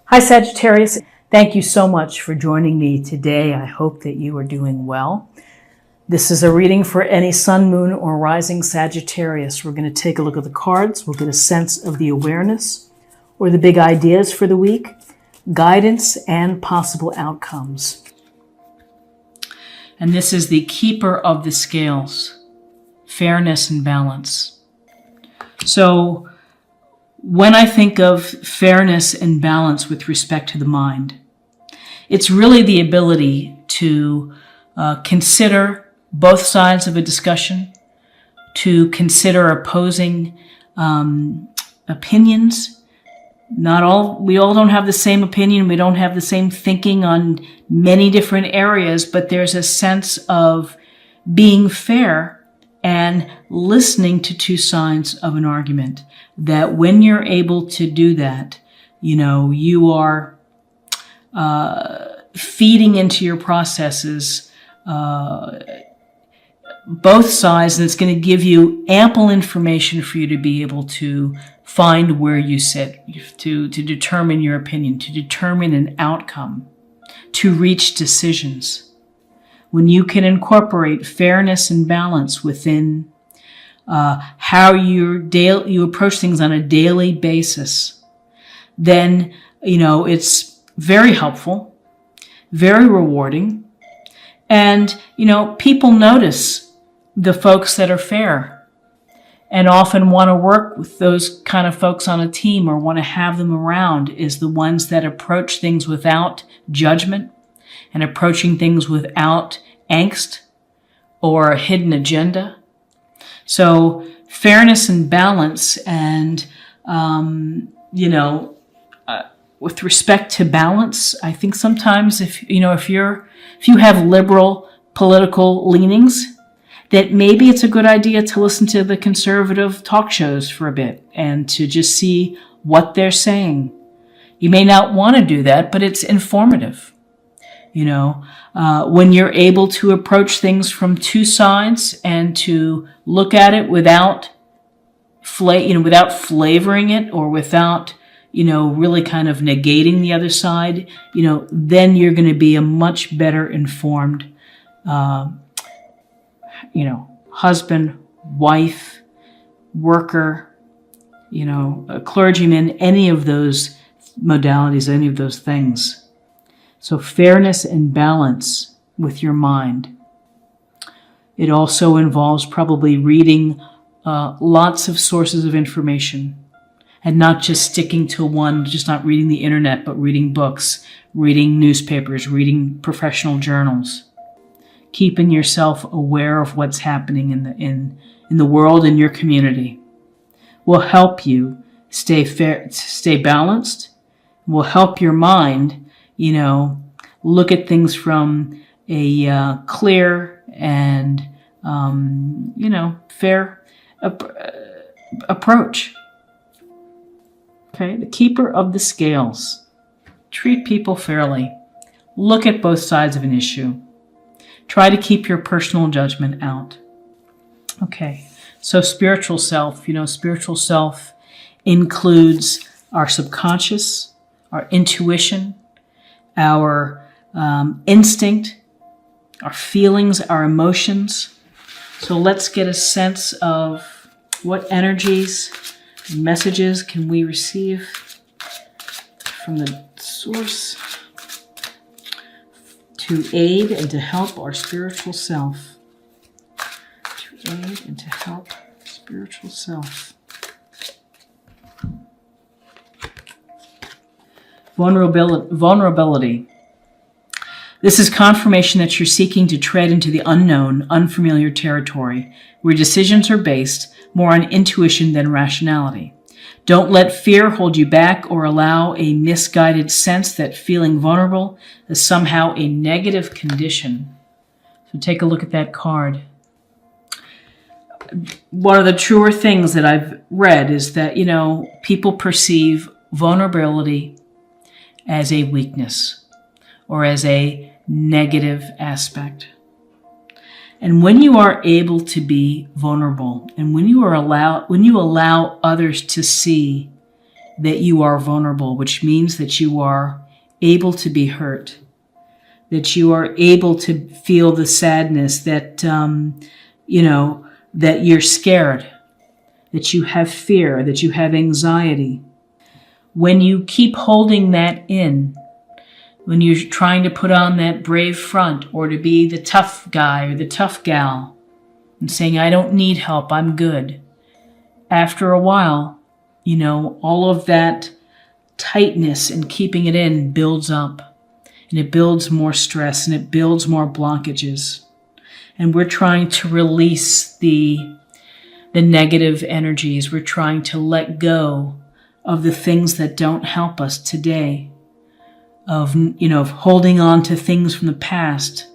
Hi, Sagittarius. Thank you so much for joining me today. I hope that you are doing well. This is a reading for any sun, moon, or rising Sagittarius. We're going to take a look at the cards. We'll get a sense of the awareness or the big ideas for the week, guidance, and possible outcomes. And this is the keeper of the scales, fairness and balance. So when I think of fairness and balance with respect to the mind, it's really the ability to consider both sides of a discussion, to consider opposing opinions. We all don't have the same opinion. We don't have the same thinking on many different areas, but there's a sense of being fair and listening to two sides of an argument. That when you're able to do that, you are feeding into your processes both sides, and it's going to give you ample information for you to be able to find where you sit, to determine your opinion, to determine an outcome, to reach decisions. When you can incorporate fairness and balance within how you approach things on a daily basis, then, it's very helpful, very rewarding. And, people notice the folks that are fair and often want to work with those kind of folks on a team or want to have them around, is the ones that approach things without judgment and approaching things without angst or a hidden agenda. So fairness and balance, and, with respect to balance, I think sometimes if you have liberal political leanings, that maybe it's a good idea to listen to the conservative talk shows for a bit and to just see what they're saying. You may not want to do that, but it's informative. When you're able to approach things from two sides and to look at it without flavoring it or without, really kind of negating the other side, then you're going to be a much better informed, husband, wife, worker, a clergyman, any of those modalities, any of those things. So fairness and balance with your mind. It also involves probably reading lots of sources of information and not just sticking to one, just not reading the internet, but reading books, reading newspapers, reading professional journals. Keeping yourself aware of what's happening in the world and your community will help you stay fair, stay balanced, will help your mind look at things from a clear and, fair approach. Okay, the keeper of the scales. Treat people fairly. Look at both sides of an issue. Try to keep your personal judgment out. Okay, so spiritual self. Spiritual self includes our subconscious, our intuition, our instinct, our feelings, our emotions. So let's get a sense of what energies and messages can we receive from the source to aid and to help our spiritual self. To aid and to help spiritual self. Vulnerability. This is confirmation that you're seeking to tread into the unknown, unfamiliar territory, where decisions are based more on intuition than rationality. Don't let fear hold you back or allow a misguided sense that feeling vulnerable is somehow a negative condition. So take a look at that card. One of the truer things that I've read is that, people perceive vulnerability as a weakness or as a negative aspect. And when you are able to be vulnerable and when you allow others to see that you are vulnerable, which means that you are able to be hurt, that you are able to feel the sadness, that, that you're scared, that you have fear, that you have anxiety. When you keep holding that in, when you're trying to put on that brave front or to be the tough guy or the tough gal and saying, I don't need help, I'm good. After a while, all of that tightness and keeping it in builds up, and it builds more stress, and it builds more blockages. And we're trying to release the negative energies. We're trying to let go of the things that don't help us today, of holding on to things from the past.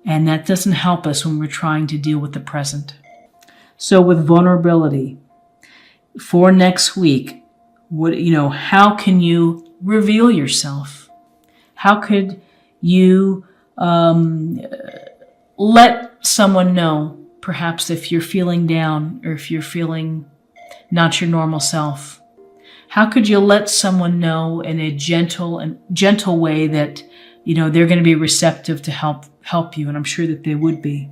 And that doesn't help us when we're trying to deal with the present. So with vulnerability, for next week, how can you reveal yourself? How could you let someone know, perhaps if you're feeling down or if you're feeling not your normal self? How could you let someone know in a gentle way that, they're going to be receptive to help you? And I'm sure that they would be.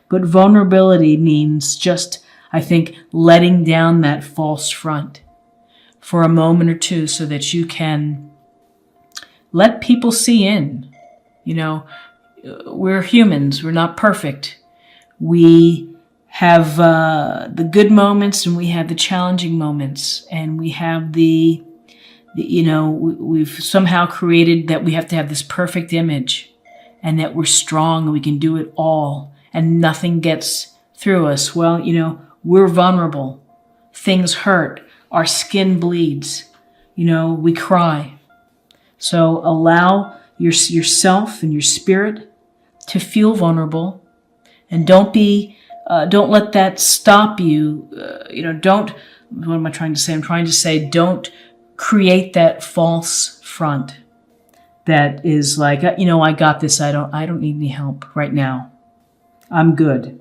But vulnerability means just, I think, letting down that false front for a moment or two so that you can let people see in. We're humans. We're not perfect. We have the good moments and we have the challenging moments, and we have we've somehow created that we have to have this perfect image and that we're strong and we can do it all and nothing gets through us. Well, we're vulnerable. Things hurt. Our skin bleeds. We cry. So allow yourself and your spirit to feel vulnerable, and don't let that stop you. What am I trying to say? I'm trying to say, don't create that false front that is like, I got this. I don't need any help right now. I'm good.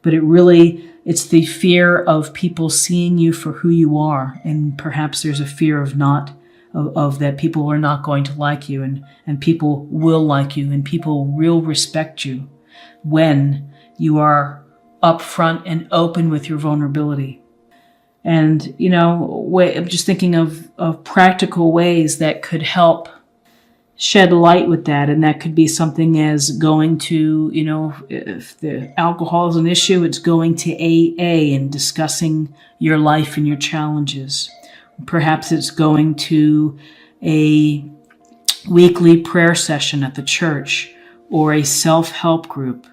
But it's the fear of people seeing you for who you are. And perhaps there's a fear of that people are not going to like you, and people will like you, and people will respect you when you are upfront and open with your vulnerability. And, I'm just thinking of practical ways that could help shed light with that. And that could be something as going to, if the alcohol is an issue, it's going to AA and discussing your life and your challenges. Perhaps it's going to a weekly prayer session at the church, or a self-help group,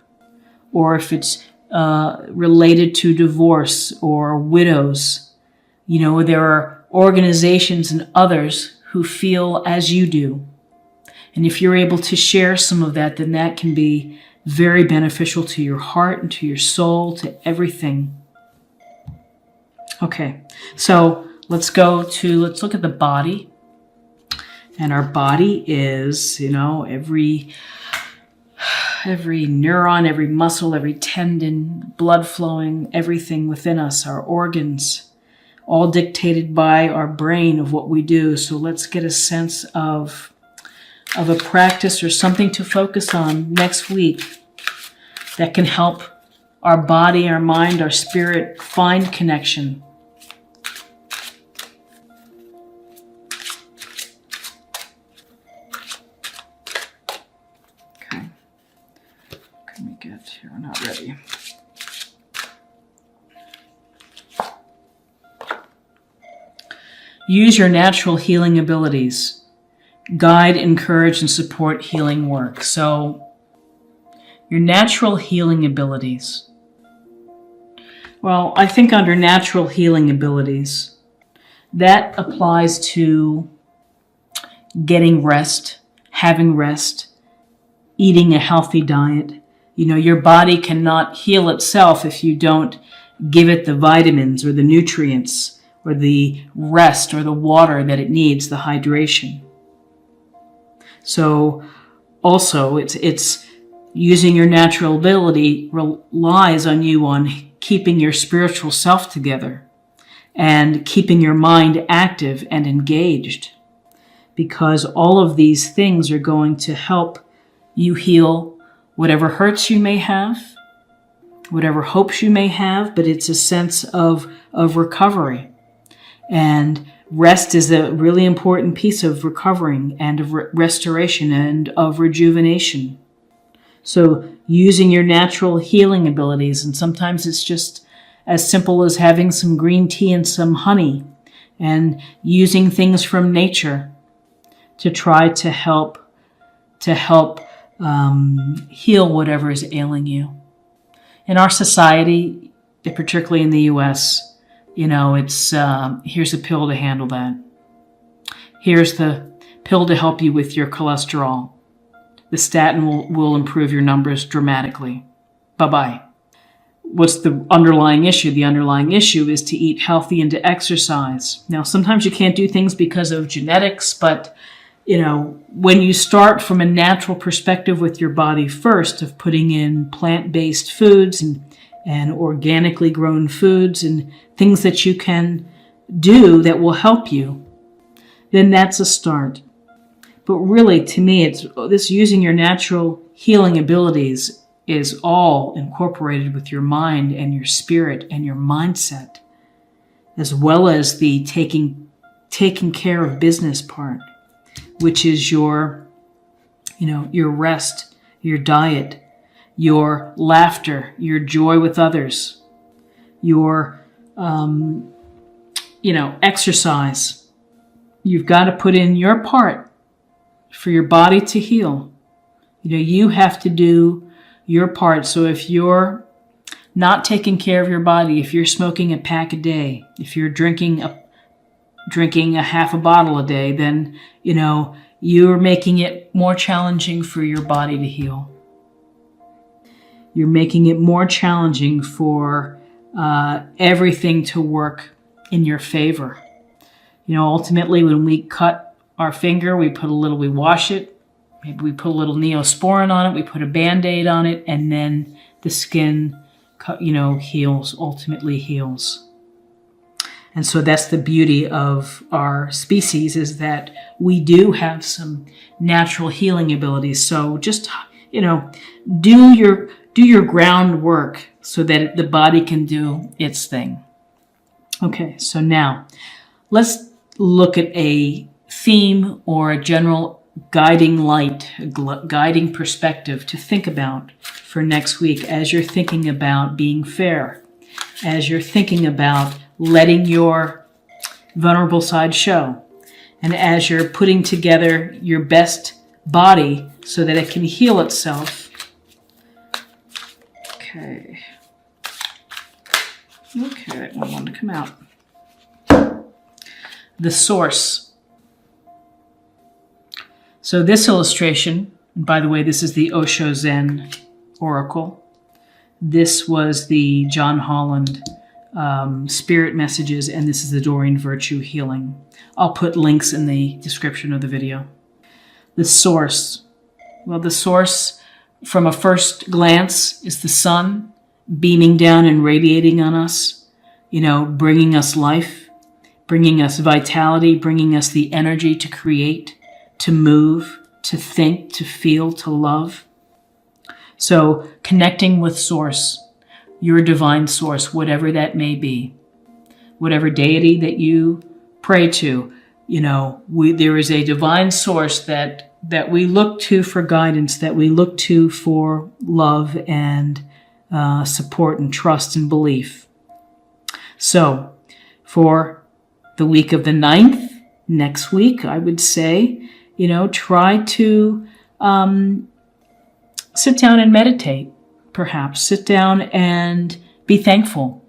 or if it's related to divorce or widows. There are organizations and others who feel as you do. And if you're able to share some of that, then that can be very beneficial to your heart and to your soul, to everything. Okay, so let's look at the body. And our body is, every neuron, every muscle, every tendon, blood flowing, everything within us, our organs, all dictated by our brain of what we do. So let's get a sense of a practice or something to focus on next week that can help our body, our mind, our spirit find connection. Okay. Can we get here? We're not ready. Use your natural healing abilities. Guide, encourage, and support healing work. So, your natural healing abilities. Well, I think under natural healing abilities, that applies to getting rest, having rest, eating a healthy diet. Your body cannot heal itself if you don't give it the vitamins or the nutrients or the rest or the water that it needs, the hydration. So also it's using your natural ability relies on you on keeping your spiritual self together, and keeping your mind active and engaged, because all of these things are going to help you heal whatever hurts you may have, whatever hopes you may have, but it's a sense of recovery. And rest is a really important piece of recovering and of restoration and of rejuvenation. So using your natural healing abilities, and sometimes it's just as simple as having some green tea and some honey, and using things from nature to try to help heal whatever is ailing you. In our society, particularly in the U.S., it's here's a pill to handle that. Here's the pill to help you with your cholesterol. The statin will improve your numbers dramatically. Bye-bye. What's the underlying issue? The underlying issue is to eat healthy and to exercise. Now, sometimes you can't do things because of genetics, but when you start from a natural perspective with your body first, of putting in plant-based foods and organically grown foods and things that you can do that will help you, then that's a start. But really, to me, it's this using your natural healing abilities is all incorporated with your mind and your spirit and your mindset, as well as the taking care of business part, which is your rest, your diet, your laughter, your joy with others, your, exercise. You've got to put in your part for your body to heal. You have to do your part. So if you're not taking care of your body, if you're smoking a pack a day, if you're drinking a half a bottle a day, then, you're making it more challenging for your body to heal. You're making it more challenging for everything to work in your favor. Ultimately, when we cut our finger, we wash it, maybe we put a little Neosporin on it, we put a Band-Aid on it, and then the skin, ultimately heals. And so that's the beauty of our species, is that we do have some natural healing abilities. So just, do your groundwork so that the body can do its thing. Okay, so now let's look at a theme or a general guiding light, a guiding perspective to think about for next week as you're thinking about being fair, as you're thinking about letting your vulnerable side show, and as you're putting together your best body so that it can heal itself. Okay, that one wanted to come out. The source. So this illustration, and by the way, this is the Osho Zen Oracle. This was the John Holland Spirit Messages, and this is the Doreen Virtue Healing. I'll put links in the description of the video. The source. Well, the source, from a first glance, is the sun beaming down and radiating on us, bringing us life, bringing us vitality, bringing us the energy to create, to move, to think, to feel, to love. So connecting with source, your divine source, whatever that may be, whatever deity that you pray to, there is a divine source that we look to for guidance, that we look to for love and support and trust and belief. So for the week of the 9th, next week, I would say, try to sit down and meditate, perhaps. Sit down and be thankful,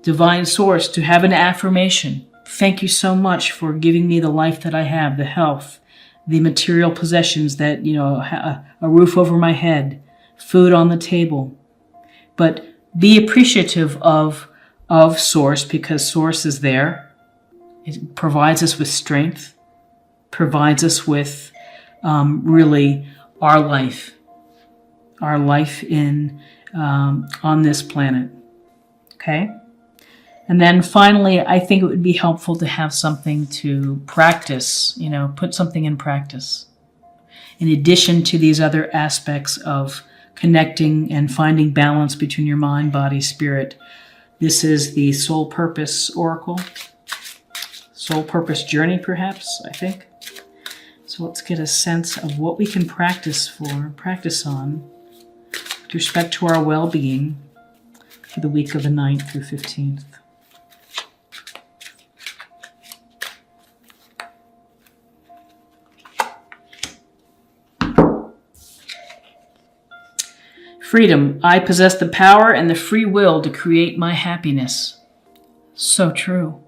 divine source, to have an affirmation. Thank you so much for giving me the life that I have, the health, the material possessions that, a roof over my head, food on the table. But be appreciative of source, because source is there. It provides us with strength, provides us with really our life in on this planet. Okay? And then finally, I think it would be helpful to have something to practice, put something in practice. In addition to these other aspects of connecting and finding balance between your mind, body, spirit. This is the Soul Purpose Oracle. Soul Purpose Journey, perhaps, I think. So let's get a sense of what we can practice on with respect to our well-being for the week of the 9th through 15th. Freedom. I possess the power and the free will to create my happiness. So true.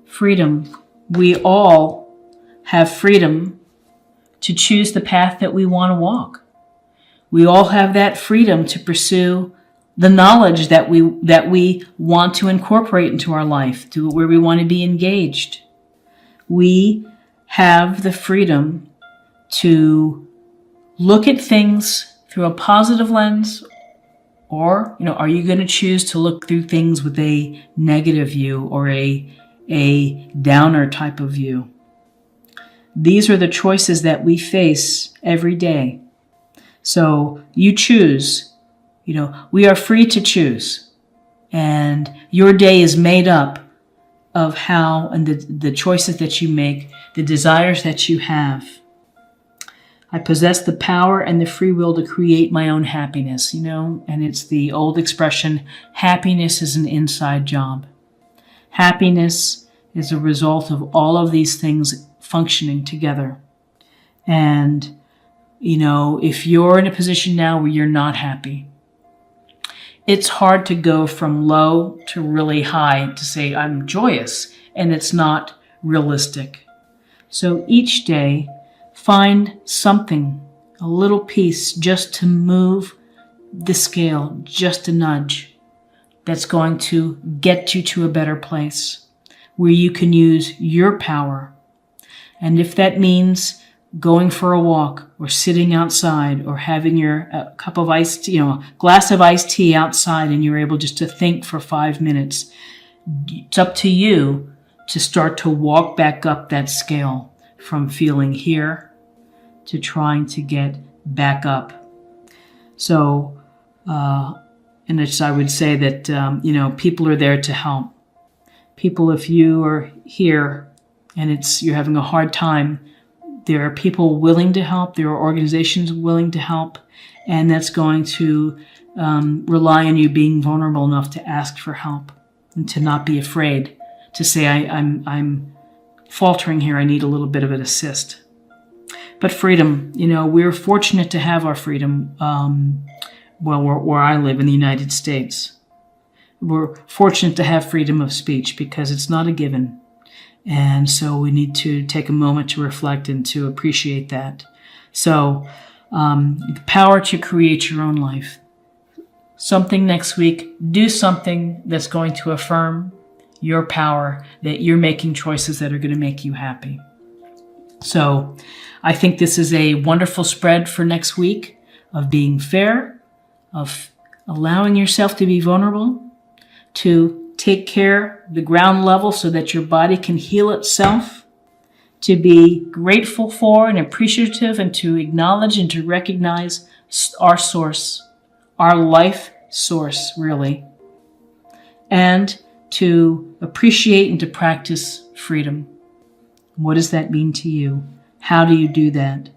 Freedom. We all have freedom to choose the path that we want to walk. We all have that freedom to pursue the knowledge that we want to incorporate into our life, to where we want to be engaged. We have the freedom to look at things through a positive lens, or, are you going to choose to look through things with a negative view or a downer type of view? These are the choices that we face every day. So you choose, we are free to choose. And your day is made up of how, and the choices that you make, the desires that you have. I possess the power and the free will to create my own happiness, and it's the old expression, happiness is an inside job. Happiness is a result of all of these things functioning together. And, if you're in a position now where you're not happy, it's hard to go from low to really high to say, I'm joyous, and it's not realistic. So each day, find something, a little piece, just to move the scale, just a nudge, that's going to get you to a better place where you can use your power. And if that means going for a walk or sitting outside or having your cup of iced tea, glass of iced tea outside, and you're able just to think for 5 minutes, it's up to you to start to walk back up that scale from feeling here to trying to get back up. So, and I would say that, people are there to help. People, if you are here and you're having a hard time, there are people willing to help. There are organizations willing to help. And that's going to rely on you being vulnerable enough to ask for help and to not be afraid to say, I'm faltering here. I need a little bit of an assist. But freedom, we're fortunate to have our freedom, where I live in the United States. We're fortunate to have freedom of speech because it's not a given. And so we need to take a moment to reflect and to appreciate that. So the power to create your own life. Something next week, do something that's going to affirm your power, that you're making choices that are going to make you happy. So I think this is a wonderful spread for next week of being fair, of allowing yourself to be vulnerable, to take care of the ground level so that your body can heal itself, to be grateful for and appreciative, and to acknowledge and to recognize our source, our life source, really, and to appreciate and to practice freedom. What does that mean to you? How do you do that?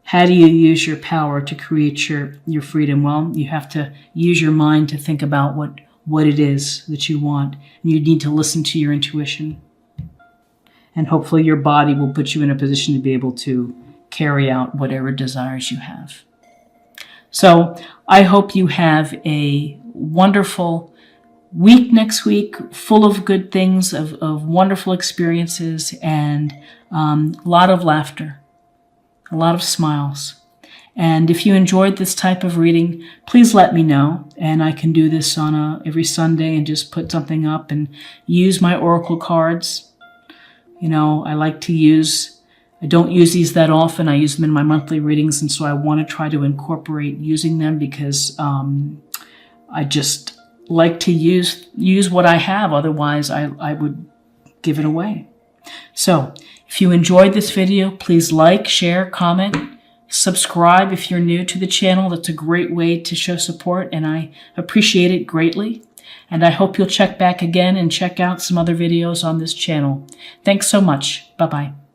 How do you use your power to create your freedom? Well, you have to use your mind to think about what it is that you want. And you need to listen to your intuition. And hopefully your body will put you in a position to be able to carry out whatever desires you have. So I hope you have a wonderful week next week, full of good things, of wonderful experiences, and a lot of laughter, a lot of smiles. And if you enjoyed this type of reading, please let me know. And I can do this on every Sunday and just put something up and use my oracle cards. I don't use these that often. I use them in my monthly readings. And so I want to try to incorporate using them because I just like to use what I have. Otherwise, I would give it away. So if you enjoyed this video, please like, share, comment, subscribe if you're new to the channel. That's a great way to show support, and I appreciate it greatly. And I hope you'll check back again and check out some other videos on this channel. Thanks so much. Bye-bye.